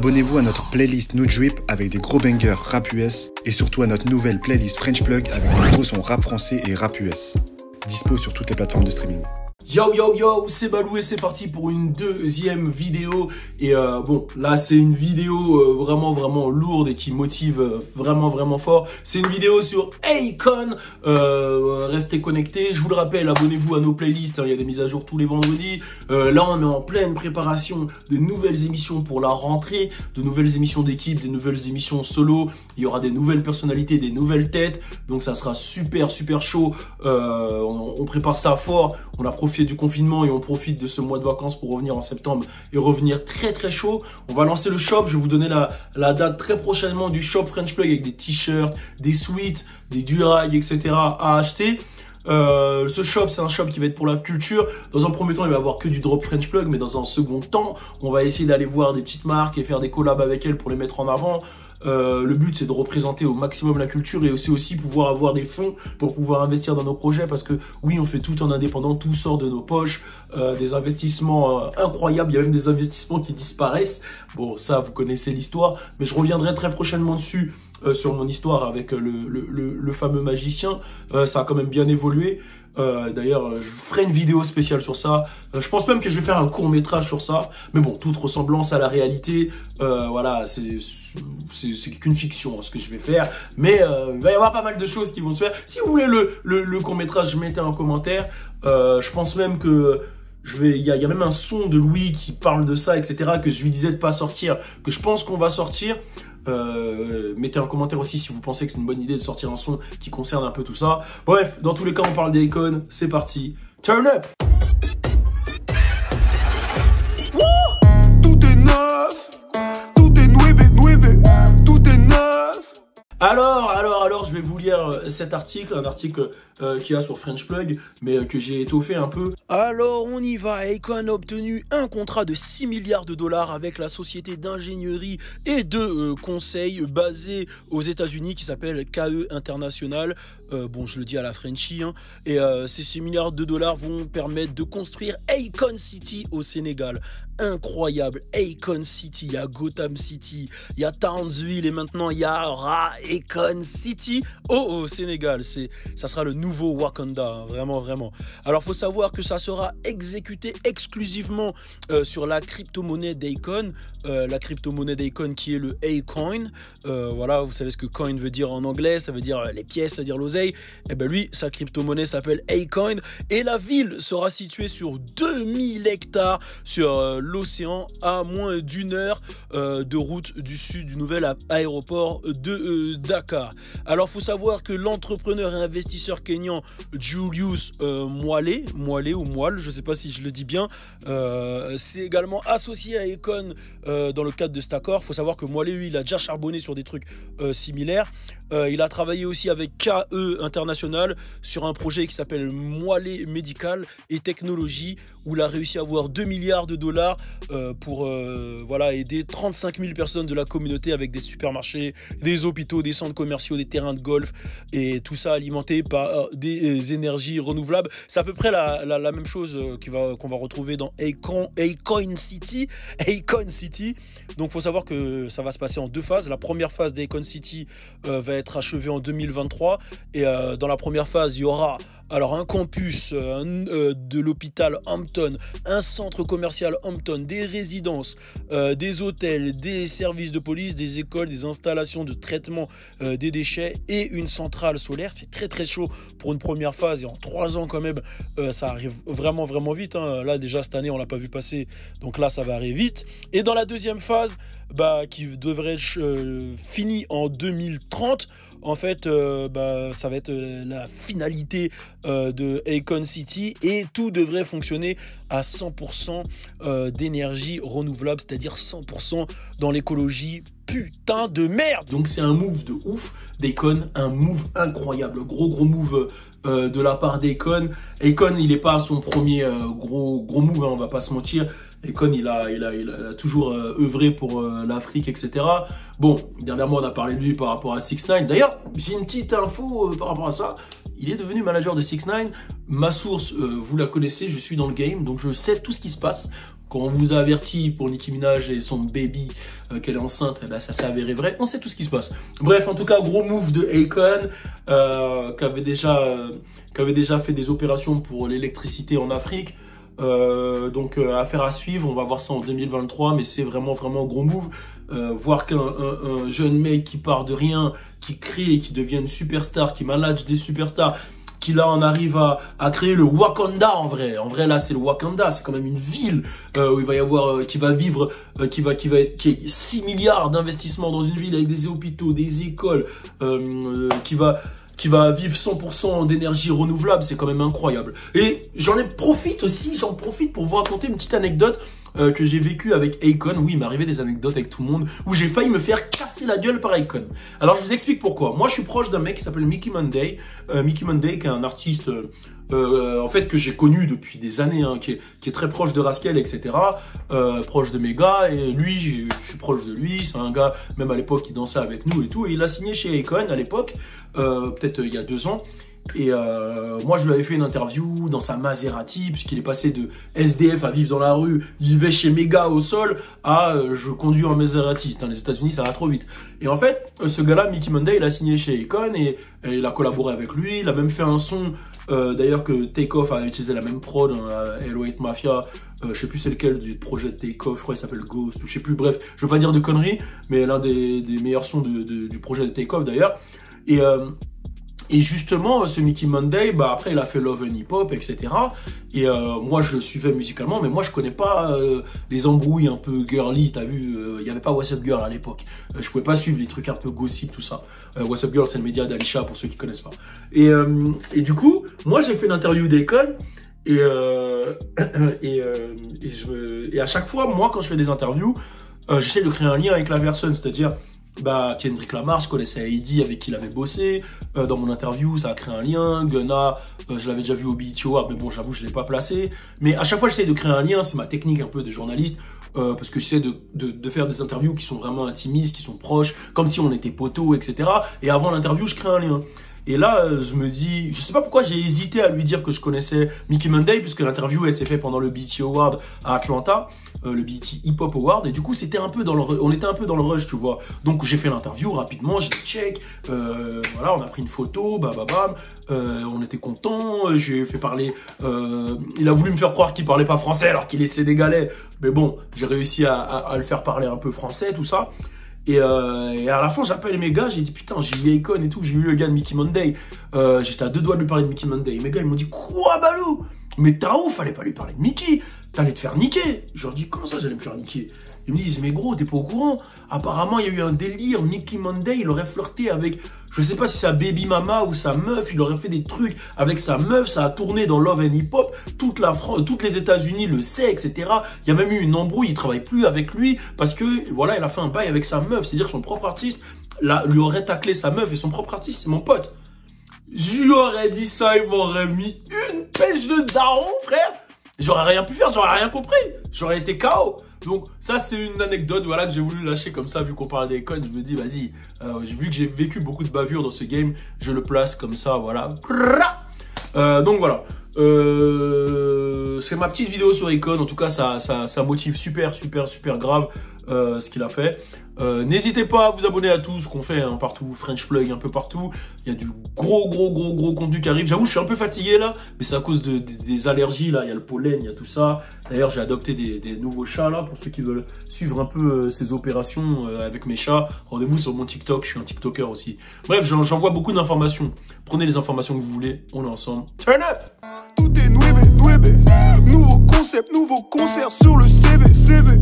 Abonnez-vous à notre playlist New Drip avec des gros bangers rap US et surtout à notre nouvelle playlist French Plug avec des gros sons rap français et rap US. Dispo sur toutes les plateformes de streaming. Yo yo yo, c'est Balou et c'est parti pour une deuxième vidéo. Et bon, là c'est une vidéo vraiment lourde et qui motive vraiment fort. C'est une vidéo sur Akon. Restez connectés. Je vous le rappelle, abonnez-vous à nos playlists. Il y a des mises à jour tous les vendredis. Là on est en pleine préparation de nouvelles émissions pour la rentrée, de nouvelles émissions d'équipe, de nouvelles émissions solo. Il y aura des nouvelles personnalités, des nouvelles têtes. Donc ça sera super chaud. On prépare ça fort. On a profité du confinement et on profite de ce mois de vacances pour revenir en septembre et revenir très chaud. On va lancer le shop, je vais vous donner la date très prochainement du shop French Plug avec des t-shirts, des sweats, des durags, etc. à acheter. Ce shop, c'est un shop qui va être pour la culture. Dans un premier temps, il va y avoir que du drop French Plug, mais dans un second temps, on va essayer d'aller voir des petites marques et faire des collabs avec elles pour les mettre en avant. Le but, c'est de représenter au maximum la culture et aussi pouvoir avoir des fonds pour pouvoir investir dans nos projets parce que oui, on fait tout en indépendant, tout sort de nos poches, des investissements incroyables, il y a même des investissements qui disparaissent. Bon, ça, vous connaissez l'histoire, mais je reviendrai très prochainement dessus sur mon histoire avec le fameux magicien. Ça a quand même bien évolué. D'ailleurs, je ferai une vidéo spéciale sur ça. Je pense même que je vais faire un court-métrage sur ça. Mais bon, toute ressemblance à la réalité, voilà, c'est qu'une fiction hein, ce que je vais faire. Mais il va y avoir pas mal de choses qui vont se faire. Si vous voulez le court-métrage, mettez un commentaire. Je pense même que il y a même un son de Louis qui parle de ça, etc. Que je lui disais de pas sortir, que je pense qu'on va sortir. Mettez un commentaire aussi si vous pensez que c'est une bonne idée de sortir un son qui concerne un peu tout ça. Bref, dans tous les cas, on parle d'Akon. C'est parti. Turn up! Tout est neuf, tout est nueve, tout est neuf. Alors, je vais vous lire cet article, un article qu'il y a sur French Plug, mais que j'ai étoffé un peu. Alors, on y va. Akon a obtenu un contrat de 6 milliards de dollars avec la société d'ingénierie et de conseil basée aux États-Unis qui s'appelle KE International. Bon, je le dis à la Frenchie. Hein. Et ces 6 milliards de dollars vont permettre de construire Akon City au Sénégal. Incroyable. Akon City, il y a Gotham City, il y a Townsville et maintenant il y a Akon City au Sénégal. Ça sera le nouveau Wakanda, hein, vraiment. Alors, faut savoir que ça sera exécuté exclusivement sur la crypto-monnaie d'Akon. La crypto-monnaie d'Akon qui est le Acoin. Voilà, vous savez ce que coin veut dire en anglais, ça veut dire les pièces, ça veut dire l'oseille. Et ben lui, sa crypto-monnaie s'appelle Acoin. Et la ville sera située sur 2000 hectares sur l'océan à moins d'une heure de route du sud du nouvel aéroport de Dakar. Alors, faut savoir que l'entrepreneur et investisseur kényan Julius Mwale, je sais pas si je le dis bien, c'est également associé à Akon dans le cadre de cet accord. Faut savoir que Mwale, lui, il a déjà charbonné sur des trucs similaires. Il a travaillé aussi avec KE International sur un projet qui s'appelle Mwale Medical et Technologie où il a réussi à avoir 2 milliards de dollars pour voilà, aider 35 000 personnes de la communauté avec des supermarchés, des hôpitaux, des centres commerciaux, des terrains de golf et tout ça alimenté par des énergies renouvelables. C'est à peu près la même chose qu'on va retrouver dans Akon City. Donc il faut savoir que ça va se passer en 2 phases. La première phase d'Akon City va être achevée en 2023 et dans la première phase il y aura alors un campus de l'hôpital Hampton, un centre commercial Hampton, des résidences, des hôtels, des services de police, des écoles, des installations de traitement des déchets et une centrale solaire. C'est très chaud pour une première phase et en 3 ans quand même, ça arrive vraiment vite. Hein. Là déjà cette année on l'a pas vu passer, donc là ça va arriver vite. Et dans la deuxième phase, qui devrait être finie en 2030, en fait, ça va être la finalité de Akon City et tout devrait fonctionner à 100% d'énergie renouvelable, c'est-à-dire 100% dans l'écologie. Putain de merde! Donc c'est un move de ouf d'Akon, un move incroyable, gros move de la part d'Akon. Akon, il est pas à son premier gros move, hein, on va pas se mentir. Akon, il a toujours œuvré pour l'Afrique, etc. Bon, dernièrement, on a parlé de lui par rapport à 6ix9ine. D'ailleurs, j'ai une petite info par rapport à ça. il est devenu manager de 6ix9ine. Ma source, vous la connaissez, je suis dans le game, donc je sais tout ce qui se passe. Quand on vous a averti pour Nicki Minaj et son baby qu'elle est enceinte, eh ben ça s'est avéré vrai, on sait tout ce qui se passe. Bref, en tout cas, gros move de Akon, qui avait déjà fait des opérations pour l'électricité en Afrique. Donc affaire à suivre, on va voir ça en 2023, mais c'est vraiment gros move. Voir qu'un jeune mec qui part de rien, qui crée, qui devient une superstar, qui manage des superstars, qui là on arrive à créer le Wakanda en vrai là c'est le Wakanda, c'est quand même une ville où il va y avoir qui va vivre qui est 6 milliards d'investissements dans une ville avec des hôpitaux, des écoles, qui va vivre 100% d'énergie renouvelable, c'est quand même incroyable. Et j'en profite pour vous raconter une petite anecdote que j'ai vécue avec Akon. Oui, il m'est arrivé des anecdotes avec tout le monde où j'ai failli me faire casser la gueule par Akon. Alors je vous explique pourquoi. Moi je suis proche d'un mec qui s'appelle Mickey Monday. Mickey Monday qui est un artiste en fait que j'ai connu depuis des années, hein, qui est très proche de Rascal, etc. Proche de mes gars, et lui je suis proche de lui. C'est un gars même à l'époque qui dansait avec nous et tout, et il a signé chez Akon à l'époque, peut-être il y a 2 ans. Et moi je lui avais fait une interview dans sa Maserati, puisqu'il est passé de SDF à vivre dans la rue, il vivait chez mes gars au sol, à je conduis en Maserati. Dans les États-Unis ça va trop vite. Et en fait ce gars-là, Mickey Monday, il a signé chez Akon, et il a collaboré avec lui. Il a même fait un son d'ailleurs que Takeoff a utilisé la même prod, Hello8 Mafia. Je sais plus c'est lequel du projet de Takeoff, je crois qu'il s'appelle Ghost ou je sais plus. Bref, je veux pas dire de conneries, mais l'un des meilleurs sons du projet de Takeoff d'ailleurs. Et justement, ce Mickey Monday, bah après il a fait Love and Hip Hop, etc. Et moi je le suivais musicalement, mais moi je connais pas les embrouilles un peu girly, t'as vu, il y avait pas What's Up Girl à l'époque. Je pouvais pas suivre les trucs un peu gossip, tout ça. What's Up Girl, c'est le média d'Alisha pour ceux qui connaissent pas. Et du coup, moi j'ai fait une interview d'Akon, et à chaque fois, moi quand je fais des interviews, j'essaie de créer un lien avec la personne, c'est-à-dire Kendrick Lamar, je connaissais Heidi avec qui il avait bossé. Dans mon interview, ça a créé un lien. Gunna, je l'avais déjà vu au BET Awards, mais bon, j'avoue, je l'ai pas placé. Mais à chaque fois, j'essaie de créer un lien. C'est ma technique un peu de journaliste, parce que j'essaie de faire des interviews qui sont vraiment intimistes, qui sont proches, comme si on était poteaux, etc. Et avant l'interview, je crée un lien. Et là, je me dis, je sais pas pourquoi j'ai hésité à lui dire que je connaissais Mickey Monday, puisque l'interview, elle s'est faite pendant le BET Award à Atlanta, le BET Hip Hop Award, et du coup, c'était un peu on était un peu dans le rush, tu vois. Donc, j'ai fait l'interview rapidement, j'ai check, voilà, on a pris une photo, on était contents, j'ai fait parler, il a voulu me faire croire qu'il parlait pas français alors qu'il est sénégalais, mais bon, j'ai réussi à le faire parler un peu français, tout ça. Et à la fin, j'appelle mes gars, j'ai dit putain, j'ai eu Akon et tout, j'ai eu le gars de Mickey Monday. J'étais à 2 doigts de lui parler de Mickey Monday. Mes gars, ils m'ont dit quoi, Balou? Mais t'as ouf, fallait pas lui parler de Mickey. T'allais te faire niquer. Je leur dis comment ça, j'allais me faire niquer? Ils me disent mais gros, t'es pas au courant? Apparemment, il y a eu un délire. Mickey Monday, il aurait flirté avec, je sais pas si sa baby mama ou sa meuf, il aurait fait des trucs avec sa meuf. Ça a tourné dans Love and Hip Hop. Toute la France, toutes les États-Unis le sait, etc. Il y a même eu une embrouille. Il travaille plus avec lui parce que voilà, il a fait un bail avec sa meuf. C'est-à-dire que son propre artiste là, lui aurait taclé sa meuf, et son propre artiste, c'est mon pote. Je lui aurais dit ça, il m'aurait mis une pêche de daron, frère. J'aurais rien pu faire, j'aurais rien compris. J'aurais été KO. Donc ça c'est une anecdote, voilà, que j'ai voulu lâcher comme ça, vu qu'on parle d'Akon. Je me dis vas-y, vu que j'ai vécu beaucoup de bavures dans ce game, je le place comme ça, voilà. Donc voilà, c'est ma petite vidéo sur Akon. En tout cas ça motive super grave ce qu'il a fait. N'hésitez pas à vous abonner à tout ce qu'on fait, hein, partout, French Plug un peu partout. Il y a du gros contenu qui arrive. J'avoue, je suis un peu fatigué là, mais c'est à cause des allergies là. Il y a le pollen, il y a tout ça. D'ailleurs, j'ai adopté des nouveaux chats là, pour ceux qui veulent suivre un peu ces opérations avec mes chats. Rendez-vous sur mon TikTok, je suis un TikToker aussi. Bref, j'envoie beaucoup d'informations. Prenez les informations que vous voulez, on est ensemble. Turn up! Tout est nouébé. Nouveau concept, nouveau concert sur le CV.